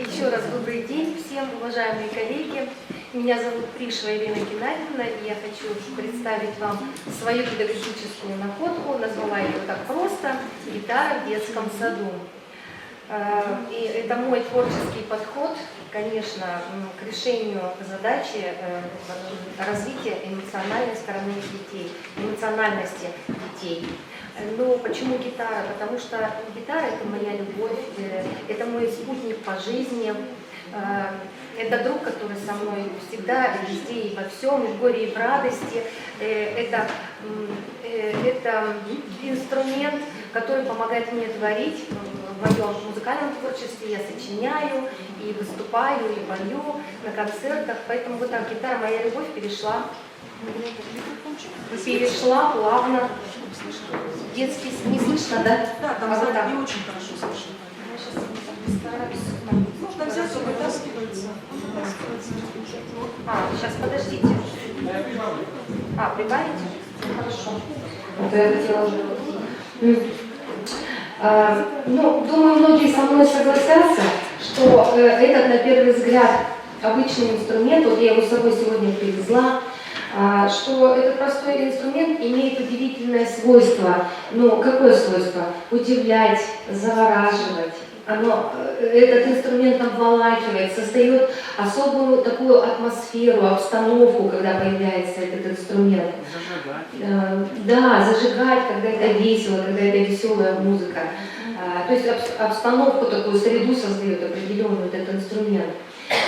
Еще раз добрый день всем, уважаемые коллеги. Меня зовут Пришева Ирина Геннадьевна, и я хочу представить вам свою педагогическую находку. Назвала ее так просто «Гитара в детском саду». И это мой творческий подход, конечно, к решению задачи развития эмоциональной стороны детей, эмоциональности детей. Ну, почему гитара? Потому что гитара – это моя любовь, это мой спутник по жизни, это друг, который со мной всегда, везде и во всем, и в горе, и в радости. Это инструмент, который помогает мне творить. В моем музыкальном творчестве я сочиняю, и выступаю, и пою на концертах. Поэтому вот так гитара, моя любовь, перешла плавно. Детский, не слышно, да? Да, там сзади не очень хорошо слышно. Можно взять, он вытаскивается. Сейчас, подождите. Прибавите? Хорошо. Вот я хотела уже... думаю, многие со мной согласятся, что этот, на первый взгляд, обычный инструмент, вот я его с собой сегодня привезла, что этот простой инструмент имеет удивительное свойство. Ну, какое свойство? Удивлять, завораживать. Этот инструмент обволакивает, создает особую такую атмосферу, обстановку, когда появляется этот инструмент. Зажигать. Да, зажигать, когда это весело, когда это веселая музыка. То есть обстановку такую, среду создает определенную этот инструмент.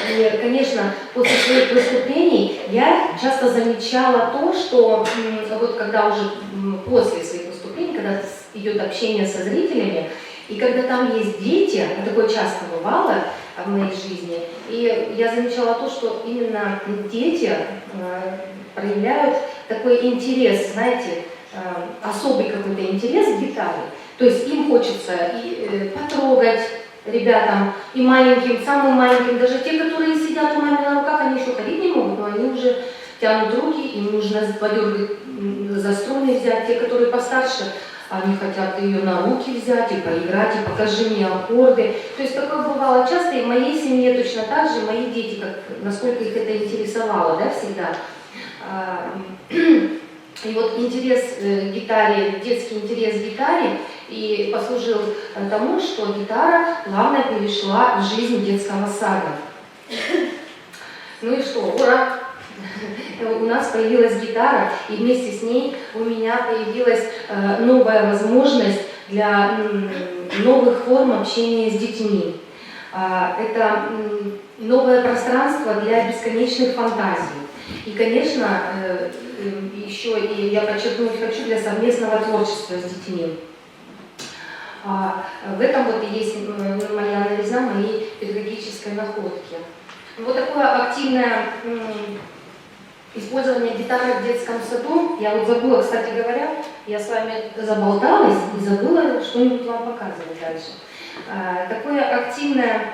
И, конечно, после своих выступлений я часто замечала то, что вот когда уже после своих выступлений, когда идет общение со зрителями, и когда там есть дети, а такое часто бывало в моей жизни, и я замечала то, что именно дети проявляют такой интерес, знаете, особый какой-то интерес к гитаре. То есть им хочется и потрогать ребятам, и маленьким, самым маленьким, даже те, которые сидят у мамы на руках, они еще ходить не могут, но они уже тянут руки, им нужно подергать за струны взять. Те, которые постарше, они хотят ее на руки взять и поиграть, и покажи мне аккорды. То есть такое бывало часто, и в моей семье точно так же, мои дети, насколько их это интересовало, да, всегда. И вот интерес к гитаре, детский интерес к гитаре и послужил тому, что гитара плавно перешла в жизнь детского сада. Ну и что, ура! У нас появилась гитара, и вместе с ней у меня появилась новая возможность для новых форм общения с детьми. Это новое пространство для бесконечных фантазий. И, конечно, еще и я подчеркнуть хочу для совместного творчества с детьми. В этом вот и есть моя новизна, моей педагогической находки. Вот такое активное использование гитары в детском саду. Я вот забыла, кстати говоря, я с вами заболталась и забыла что-нибудь вам показывать дальше. Такое активное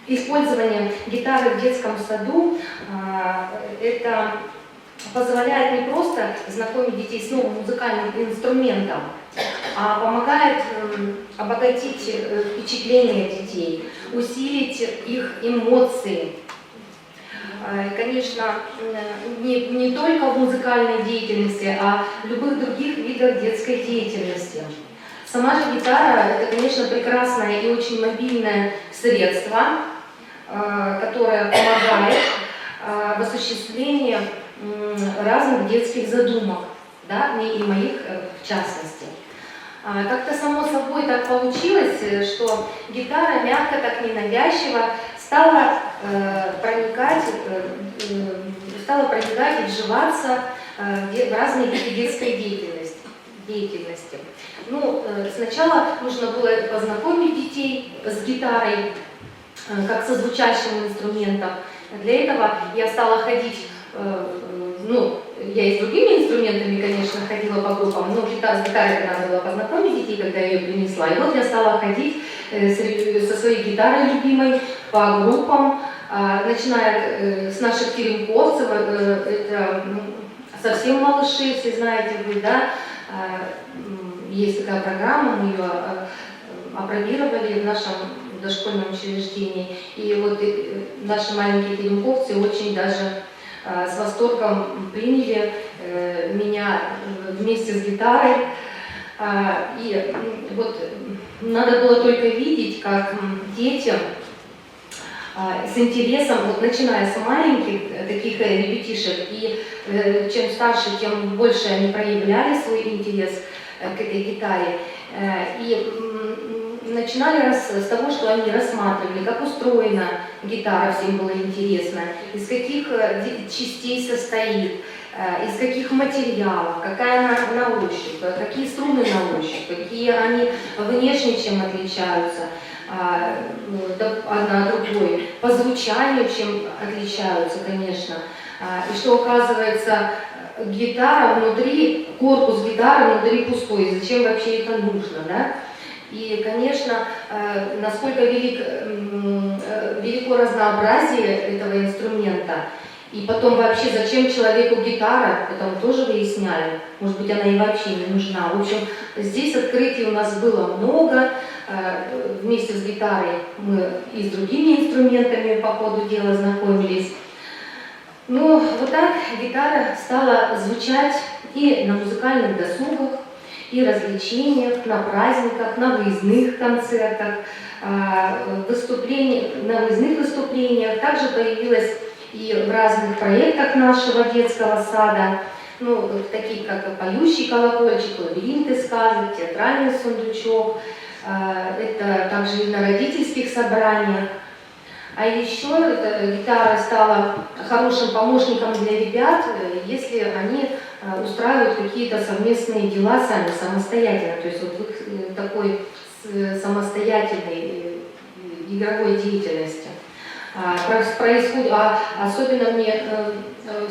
использование гитары в детском саду, это позволяет не просто знакомить детей с новым музыкальным инструментом, а помогает обогатить впечатления детей, усилить их эмоции. Конечно, не только в музыкальной деятельности, а в любых других видах детской деятельности. Сама же гитара – это, конечно, прекрасное и очень мобильное средство, которое помогает в осуществлении разных детских задумок, да, и моих в частности. Как-то само собой так получилось, что гитара мягко, так ненавязчиво стала проникать и вживаться в разные виды детской деятельности. Ну, сначала нужно было познакомить детей с гитарой, как со звучащим инструментом. Для этого я стала ходить, я и с другими инструментами, конечно, ходила по группам, но с гитарой надо было познакомить детей, когда я ее принесла. И вот я стала ходить со своей гитарой любимой по группам, начиная с наших теремковцев, это совсем малыши, все знаете вы, да, есть такая программа, мы ее апробировали в нашем дошкольном учреждении. И вот наши маленькие теремковцы очень даже с восторгом приняли меня вместе с гитарой. И вот надо было только видеть, как дети с интересом, вот начиная с маленьких таких ребятишек, и чем старше, тем больше они проявляли свой интерес к этой гитаре. И начинали с того, что они рассматривали, как устроена гитара, всем было интересно, из каких частей состоит, из каких материалов, какая она на ощупь, какие струны на ощупь, какие они внешне чем отличаются одна от другой, по звучанию чем отличаются, конечно. И что оказывается, гитара внутри, корпус гитары внутри пустой, зачем вообще это нужно, да? И, конечно, насколько велико разнообразие этого инструмента. И потом вообще, зачем человеку гитара, это мы тоже выясняли. Может быть, она и вообще не нужна. В общем, здесь открытий у нас было много. Вместе с гитарой мы и с другими инструментами по ходу дела знакомились. Ну, вот так гитара стала звучать и на музыкальных досугах, и развлечениях, на праздниках, на выездных концертах, на выездных выступлениях. Также появилась и в разных проектах нашего детского сада, ну, такие как «Поющий колокольчик», «Лабиринты сказок», «Театральный сундучок», это также и на родительских собраниях. А еще эта гитара стала хорошим помощником для ребят, если они устраивают какие-то совместные дела сами, самостоятельно, то есть вот в их такой самостоятельной игровой деятельности. Особенно мне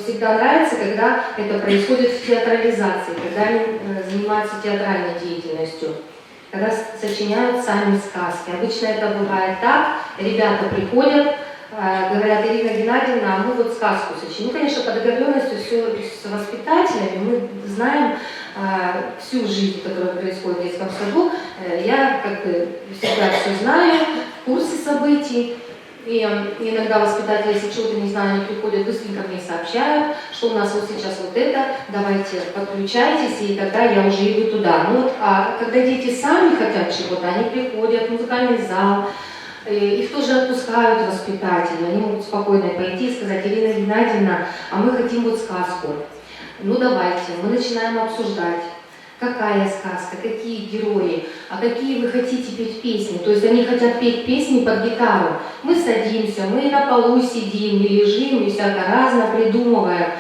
всегда нравится, когда это происходит в театрализации, когда они занимаются театральной деятельностью, когда сочиняют сами сказки. Обычно это бывает так, ребята приходят, говорят: Ирина Геннадьевна, а мы вот сказку сочиним. Ну, конечно, по договоренности с воспитателями мы знаем всю жизнь, которая происходит в детском саду. Я, как бы, всегда все знаю, в курсе событий. И иногда воспитатели, если чего-то не знаю, они приходят, быстренько мне сообщают, что у нас вот сейчас вот это, давайте подключайтесь, и тогда я уже иду туда. Ну, вот, а когда дети сами хотят чего-то, они приходят в музыкальный зал, их тоже отпускают воспитатели, они могут спокойно пойти и сказать: Ирина Геннадьевна, а мы хотим вот сказку. Ну давайте, мы начинаем обсуждать. Какая сказка, какие герои, а какие вы хотите петь песни. То есть они хотят петь песни под гитару. Мы садимся, мы на полу сидим, мы лежим и всяко разно придумываем.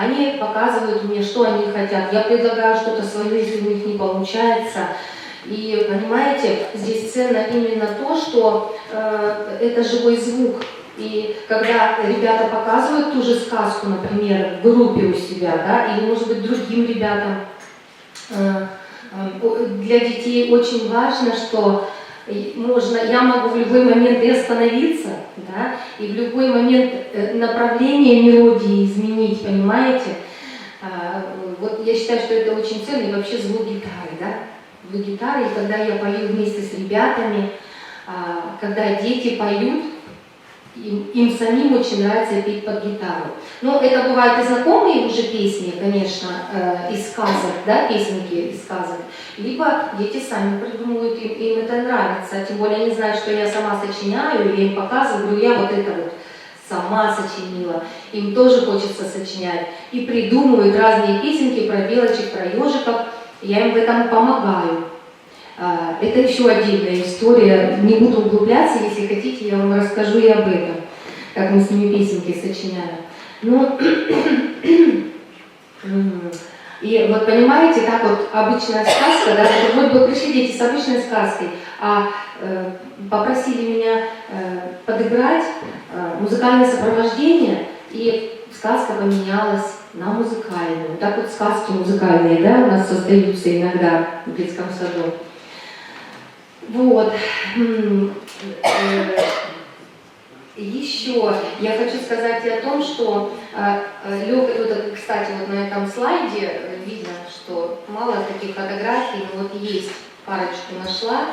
Они показывают мне, что они хотят. Я предлагаю что-то свое, если у них не получается. И понимаете, здесь ценно именно то, что это живой звук. И когда ребята показывают ту же сказку, например, в группе у себя, да, или, может быть, другим ребятам, для детей очень важно, что я могу в любой момент и остановиться, да, и в любой момент направление мелодии изменить, понимаете? Вот я считаю, что это очень ценно, и вообще звук гитары, да? Звук гитары, и когда я пою вместе с ребятами, когда дети поют, им самим очень нравится петь под гитару. Но это бывают и знакомые уже песни, конечно, из сказок, да, песенки из сказок, либо дети сами придумывают, им это нравится, тем более они знают, что я сама сочиняю, я им показываю, говорю: я вот это вот сама сочинила, им тоже хочется сочинять, и придумывают разные песенки про белочек, про ежиков, я им в этом помогаю. Это еще отдельная история, не буду углубляться, если хотите, я вам расскажу и об этом, как мы с ними песенки сочиняем. Ну, и вот понимаете, так вот обычная сказка, да, вот бы пришли дети с обычной сказкой, а попросили меня подыграть музыкальное сопровождение, и сказка поменялась на музыкальную. Так вот сказки музыкальные, да, у нас создаются иногда в детском саду. Вот. Еще я хочу сказать и о том, что, кстати, вот на этом слайде видно, что мало таких фотографий, но вот есть, парочку нашла.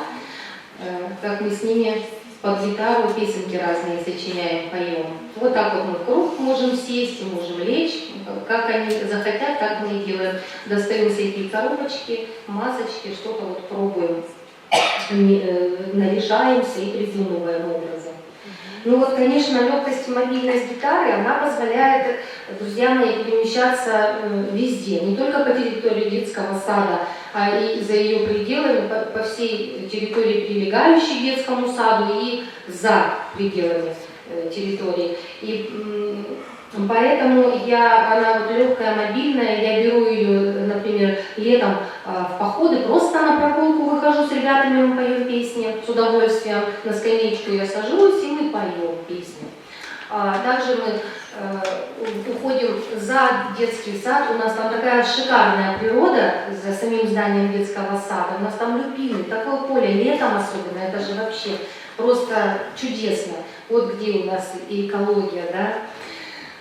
как мы с ними под гитару песенки разные сочиняем, поем. Вот так вот мы в круг можем сесть, можем лечь. Как они захотят, так мы и делаем. Достаем всякие коробочки, масочки, что-то вот пробуем, наряжаемся и придумываем образом. Ну вот, конечно, легкость и мобильность гитары, она позволяет, друзья мои, перемещаться везде, не только по территории детского сада, а и за ее пределами, по всей территории, прилегающей к детскому саду, и за пределами территории. И поэтому она вот легкая, мобильная, я беру ее, например, летом в походы, просто на прогулку выхожу с ребятами, мы поем песни с удовольствием, на скамеечку я сажусь, и мы поем песни. Также мы уходим за детский сад, у нас там такая шикарная природа за самим зданием детского сада, у нас там люпины, такое поле, летом особенно, это же вообще просто чудесно. Вот где у нас и экология, да.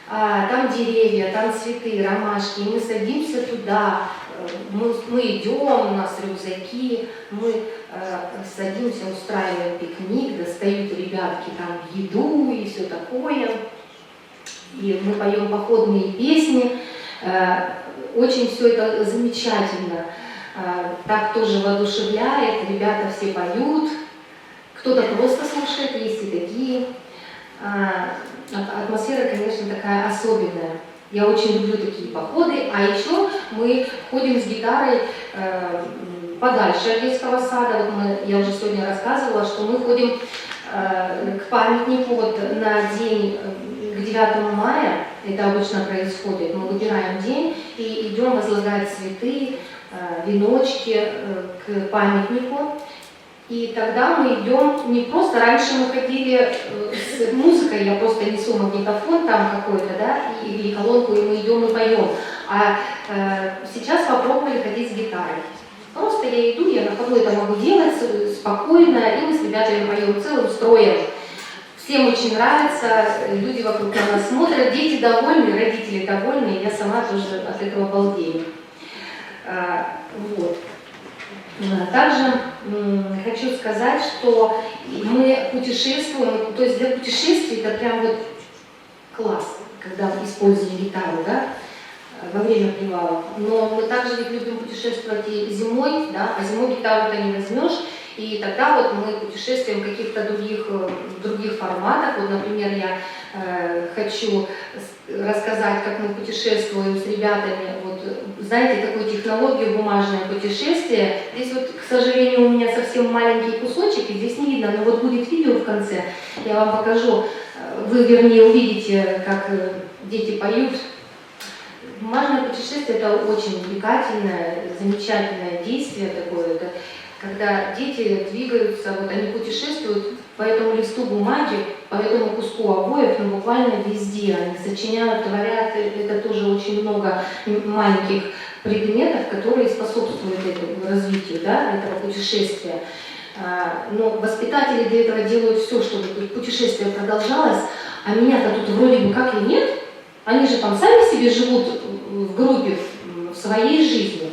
Там деревья, там цветы, ромашки, и мы садимся туда, мы идем, у нас рюкзаки, мы садимся, устраиваем пикник, достают ребятки там еду и все такое, и мы поем походные песни, очень все это замечательно, так тоже воодушевляет, ребята все поют, кто-то просто слушает, есть и такие. Атмосфера, конечно, такая особенная. Я очень люблю такие походы, а еще мы ходим с гитарой подальше от детского сада. Вот я уже сегодня рассказывала, что мы ходим к памятнику вот на день, к 9 мая, это обычно происходит, мы выбираем день и идем возлагать цветы, веночки к памятнику. И тогда мы идем, не просто, раньше мы ходили с музыкой, я просто несу магнитофон там какой-то, да, или колонку, и мы идем и поем. А сейчас попробовали ходить с гитарой. Просто я иду, я на ходу это могу делать спокойно, и мы с ребятами поем целым строем. Всем очень нравится, люди вокруг на нас смотрят, дети довольны, родители довольны, и я сама тоже от этого балдею. Вот. Также хочу сказать, что мы путешествуем, то есть для путешествий это прям вот класс, когда мы используем гитару, да, во время привалов. Но мы также ведь любим путешествовать и зимой, да, а зимой гитару-то не возьмешь. И тогда вот мы путешествуем в каких-то других форматах. Вот, например, я хочу рассказать, как мы путешествуем с ребятами. Вот, знаете, такую технологию бумажное путешествие. Здесь вот, к сожалению, у меня совсем маленький кусочек, и здесь не видно, но вот будет видео в конце. Я вам покажу, вы, вернее, увидите, как дети поют. Бумажное путешествие – это очень увлекательное, замечательное действие такое. Это когда дети двигаются, вот они путешествуют по этому листу бумаги, по этому куску обоев, ну буквально везде. Они сочиняют, творят, это тоже очень много маленьких предметов, которые способствуют этому развитию, да, этого путешествия. Но воспитатели для этого делают все, чтобы путешествие продолжалось, а меня-то тут вроде бы как и нет. Они же там сами себе живут в группе, в своей жизни.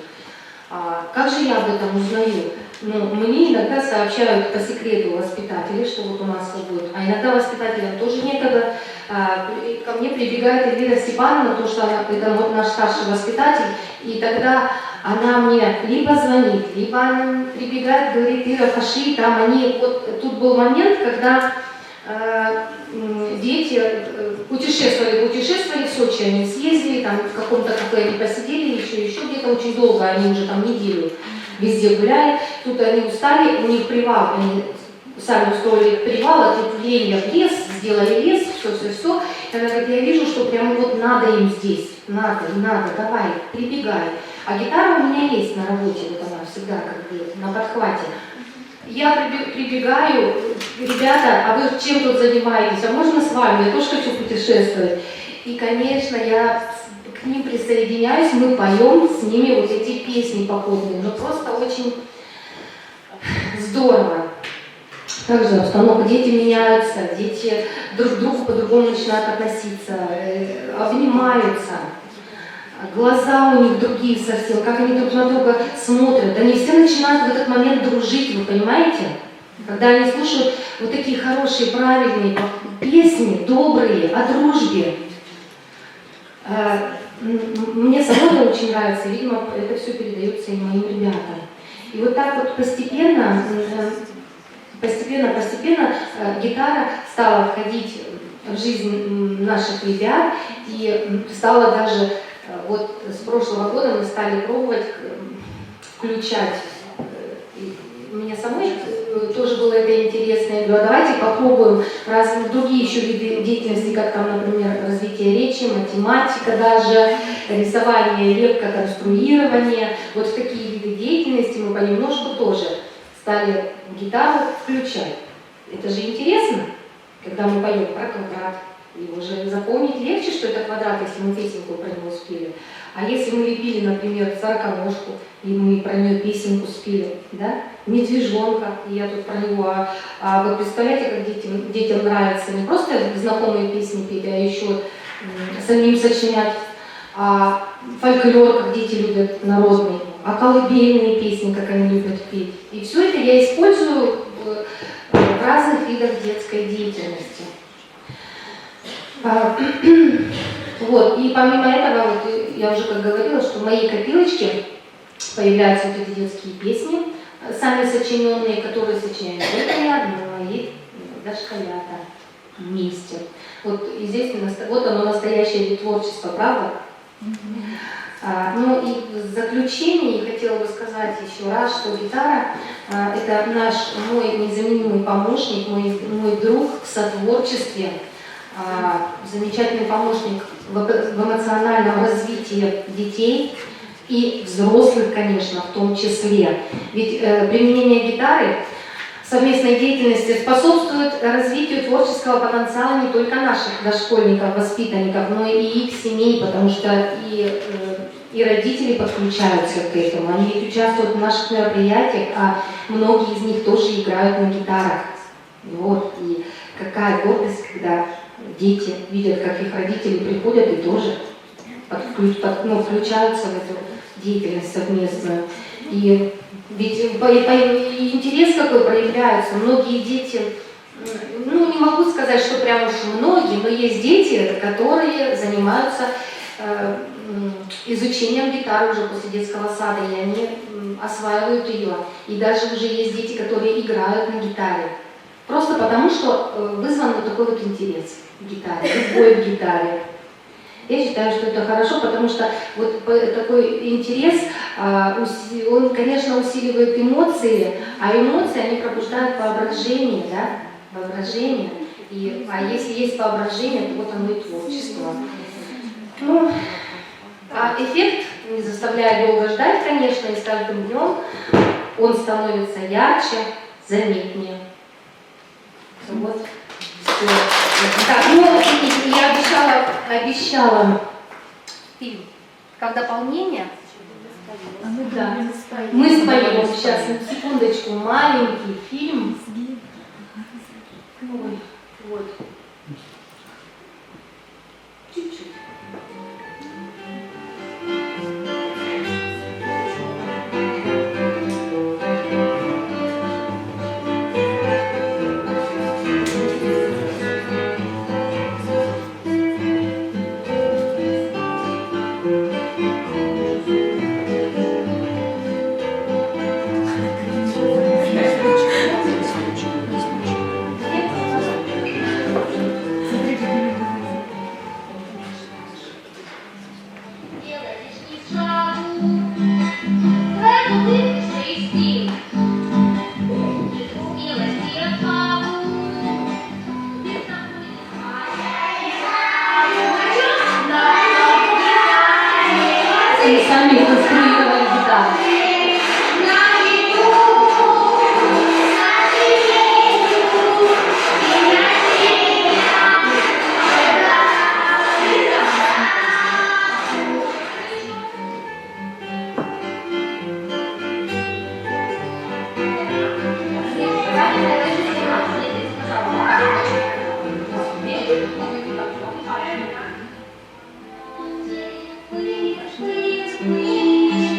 Как же я об этом узнаю? Ну, мне иногда сообщают по секрету воспитатели, что вот у нас вот будет. А иногда воспитателям тоже некогда. Ко мне прибегает Эльвира Степановна, потому что это вот наш старший воспитатель, и тогда она мне либо звонит, либо она прибегает, говорит: Ира, пошли, там они... Вот тут был момент, когда дети путешествовали в Сочи, они съездили, там в каком-то кафе они посидели, еще где-то очень долго, они уже там неделю везде гуляли, тут они устали, у них привал, они сами устроили привал, ответвление в лес, сделали лес, все. И она говорит: я вижу, что прямо вот надо им здесь, надо, давай, прибегай. А гитара у меня есть на работе, вот она всегда как бы на подхвате. Я прибегаю: ребята, а вы чем тут занимаетесь? А можно с вами? Я тоже хочу путешествовать. И, конечно, я к ним присоединяюсь, мы поем с ними вот эти песни походные. Но просто очень здорово. Также обстановка, дети меняются, дети друг к другу по-другому начинают относиться, обнимаются. Глаза у них другие совсем, как они друг на друга смотрят. Они все начинают в этот момент дружить, вы понимаете? Когда они слушают вот такие хорошие, правильные песни, добрые, о дружбе. Мне самой очень нравится, видимо, это все передается и моим ребятам. И вот так вот постепенно гитара стала входить в жизнь наших ребят, и стала даже, вот с прошлого года мы стали пробовать включать. Мне самой тоже было это интересно. Я говорю, давайте попробуем разные другие еще виды деятельности, как там, например, развитие речи, математика даже, рисование, лепка, конструирование. Вот в такие виды деятельности мы понемножку тоже стали гитару включать. Это же интересно, когда мы поем про квадрат. Его же запомнить легче, что это квадрат, если мы песенку про него спели. А если мы лепили, например, сороконожку, и мы про нее песенку спели, да, медвежонка, и я тут про него, вы представляете, как детям нравится не просто знакомые песни петь, а еще самим сочинять, фольклор, как дети любят, народный, колыбельные песни, как они любят петь. И все это я использую в разных видах детской деятельности. Вот, и помимо этого, вот, я уже как говорила, что в моей копилочке появляются вот эти детские песни, сами сочиненные, которые сочиняют только не одно, и дошколята вместе. Вот и здесь вот оно настоящее творчество, правда? Ну и в заключение я хотела бы сказать еще раз, что гитара это мой незаменимый помощник, мой друг в сотворчестве, замечательный помощник в эмоциональном развитии детей и взрослых, конечно, в том числе. Ведь применение гитары в совместной деятельности способствует развитию творческого потенциала не только наших дошкольников, воспитанников, но и их семей, потому что и родители подключаются к этому. Они ведь участвуют в наших мероприятиях, а многие из них тоже играют на гитарах. Вот. И какая гордость, когда дети видят, как их родители приходят и тоже включаются в эту деятельность совместную. И ведь интерес какой проявляется. Многие дети, ну не могу сказать, что прям уж многие, но есть дети, которые занимаются изучением гитары уже после детского сада, и они осваивают ее. И даже уже есть дети, которые играют на гитаре. Просто потому, что вызван вот такой вот интерес к гитаре, любовь к гитаре. Я считаю, что это хорошо, потому что вот такой интерес, он, конечно, усиливает эмоции, а эмоции, они пробуждают воображение, да, воображение. А если есть воображение, то вот оно и творчество. Ну, а эффект не заставляет долго ждать, конечно, и с каждым днем он становится ярче, заметнее. Вот. Все. Так, ну, я обещала фильм «Как дополнение». Да. Мы споем сейчас, секундочку, маленький фильм. Ой, вот. Чуть-чуть. Сами конструировали гитару. We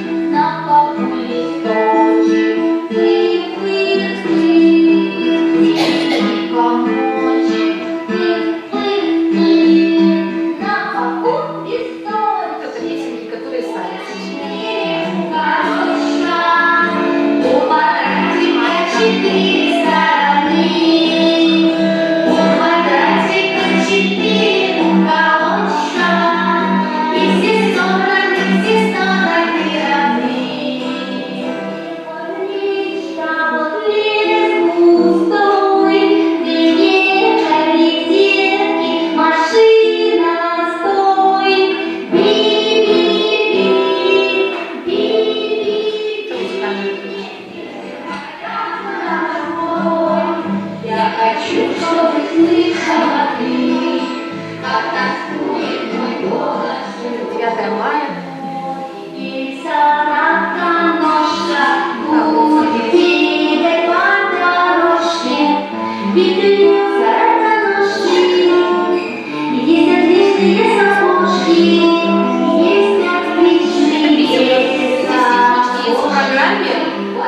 Есть в программе,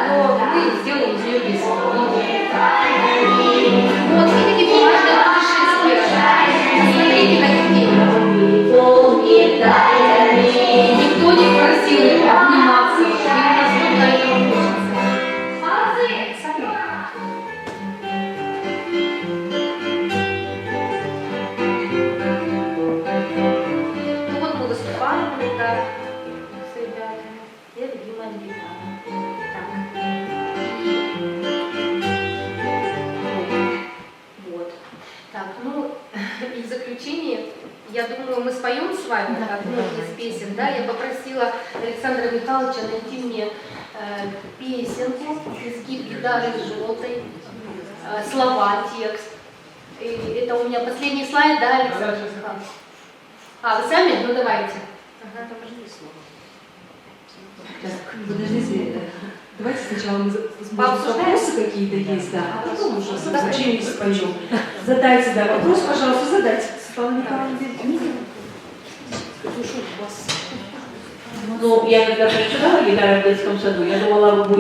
но мы сделаем ее без. Вот видите, бумажное путешествие. Посмотрите на детей. Никто не просил их обниматься. Им настолько этого хочется. Сами. Ну вот мы выступаем, да, с ребятами. Я любимая гитара. Так. Вот. Так, ну и в заключение, я думаю, мы споем с вами одну из песен, да? Я попросила Александра Михайловича найти мне песенку, изгиб гитары желтой, слова, текст. И это у меня последний слайд, да, Александр? А, вы сами? Ну давайте. Ага, там же есть слово. Так, подождите, давайте сначала мы Пообсуждаем? вопросы какие-то есть, да, а потом уже в заключение споем. Задайте, да, вопрос, пожалуйста, задайте. Светлана Николаевна. Слушай, у вас... Ну, я когда прочитала «Гитара в детском саду», я думала, вы будете